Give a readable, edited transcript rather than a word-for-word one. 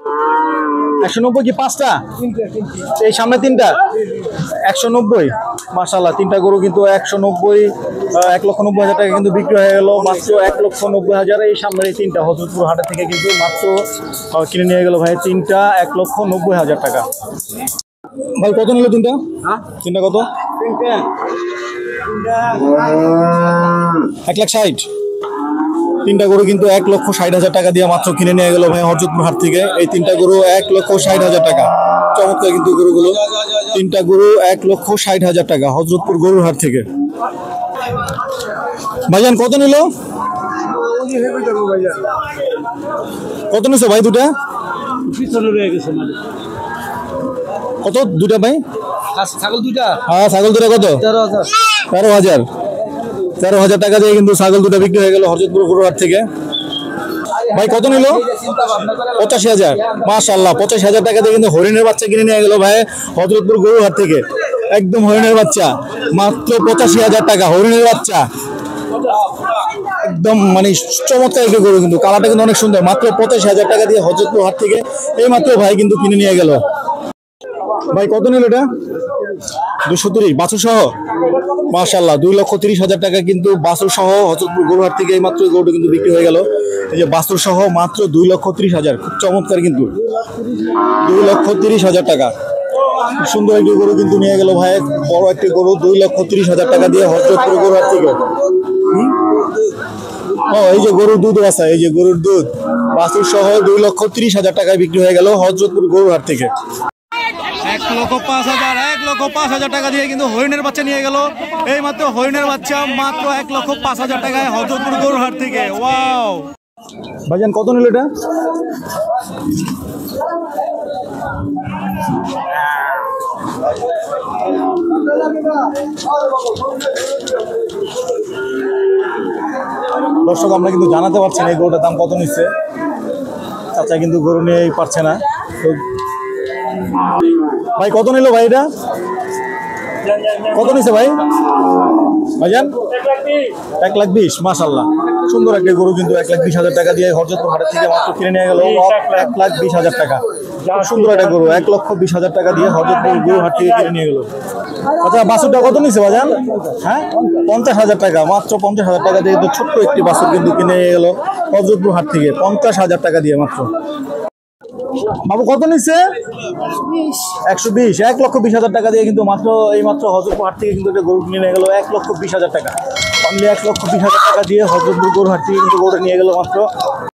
190 কি পাঁচটা? এই সামনে তিনটা 190। মাশাআল্লাহ, তিনটা গরু কিন্তু 190, 1,90,000 টাকা কিন্তু বিক্রি হয়ে গেল মাত্র 1,90,000। এই সামনে এই তিনটা হযরতপুর হাটে থেকে কিন্তু মাত্র কিনে নিয়ে গেল ভাই তিনটা 1,90,000 টাকা। ভাই কত নিল তিনটা? তিনটা কত? 1,60,000। তিনটা গরু কিন্তু 1,60,000 টাকা দিয়ে মাত্র কিনে নিয়ে গেল ভাই হযরতপুর হাট থেকে। এই তিনটা গরু 1,60,000 টাকা। চমৎকার কিন্তু গরুগুলো। তিনটা গরু 1,60,000 টাকা হযরতপুর গরুর হাট থেকে। ভাইজান কত নিল? কত নিছো ভাই দুটা? কত দুটা ভাই? ছাগল দুটা? হ্যাঁ, ছাগল দুটা কত? 13,000। 13,000 টাকা দিয়ে কিন্তু ছাগল দুটা বিক্রি হয়ে গেল হযরতপুর গরুর হাট থেকে। ভাই কত নিল? 85,000। মাশাআল্লাহ, 85,000 টাকা দিয়ে কিন্তু হরিণের বাচ্চা কিনে নিয়ে গেল ভাই হযরতপুর গরুর হাট থেকে। একদম হরিণের বাচ্চা, মাত্র 85,000 টাকা হরিণের বাচ্চা। একদম মানে চমৎকার একটি গরু, কিন্তু কালারটা কিন্তু অনেক সুন্দর। মাত্র 85,000 টাকা দিয়ে হযরতপুর হাট থেকে এই মাত্র ভাই কিন্তু কিনে নিয়ে গেল। ভাই কত নিল এটা? 230 বাছুর সহ। মাশাআল্লাহ, 2,30,000 টাকা কিন্তু বাছুর সহ হযরতপুর গরুহাট থেকে এই মাত্র গরুটা কিন্তু বিক্রি হয়ে গেল। এই যে বাছুর সহ মাত্র 2,30,000। খুব চমৎকার কিন্তু 2,30,000 টাকা। সুন্দর একটি গরু কিন্তু নিয়ে গেল ভাই, বড় একটি গরু 2,30,000 টাকা দিয়ে হযরতপুর গরুহাট থেকে। এই যে গরুর দুধ আছে, এই যে গরুর দুধ বাছুর সহ 2,30,000 টাকায় বিক্রি হয়ে গেল হযরতপুর গরুহাট থেকে। 1,05,000, 1,05,000 টাকা দিয়ে কিন্তু হরিণের বাচ্চা নিয়ে গেল এই মাত্র হরিণের বাচ্চা মাত্র 1,05,000 টাকায় হযরতপুর গরুহাট থেকে। ওয়াও ভাইজান কত নিল এটা? দর্শক আমরা কিন্তু জানাতে পারছি না এই গরুটার দাম কত নিচ্ছে। চাচা কিন্তু গরু নিয়েই পারছে না। ভাই কত নিল ভাই এটা? কত নিছে ভাই? ভাইজান 1,20,000। মাশাআল্লাহ, সুন্দর একটা গরু কিন্তু 1,20,000 টাকা দিয়ে হযরতপুর হাট থেকে মাত্র কিনে নিয়ে গেল 1,20,000 টাকা। সুন্দর একটা গরু 1,20,000 টাকা দিয়ে হযরতপুর গরু হাট থেকে কিনে নিয়ে গেল। আচ্ছা, বাছুরটা কত নিছে ভাইজান? হ্যাঁ, 50,000 টাকা। মাত্র 50,000 টাকা দিয়ে কিন্তু ছোট্ট একটি বাছুর কিন্তু কিনে নিয়ে গেল হযরতপুর হাট থেকে 50,000 টাকা দিয়ে মাত্র। বাবু কত নিচ্ছে? 120। 1,20,000 টাকা দিয়ে কিন্তু মাত্র এই মাত্র হযরতপুর হাট থেকে কিন্তু একটা গরু কিনে নিয়ে গেল 1,20,000 টাকা। অনলি 1,20,000 টাকা দিয়ে হযরতপুর গরু হাট থেকে কিন্তু গরু নিয়ে গেল মাত্র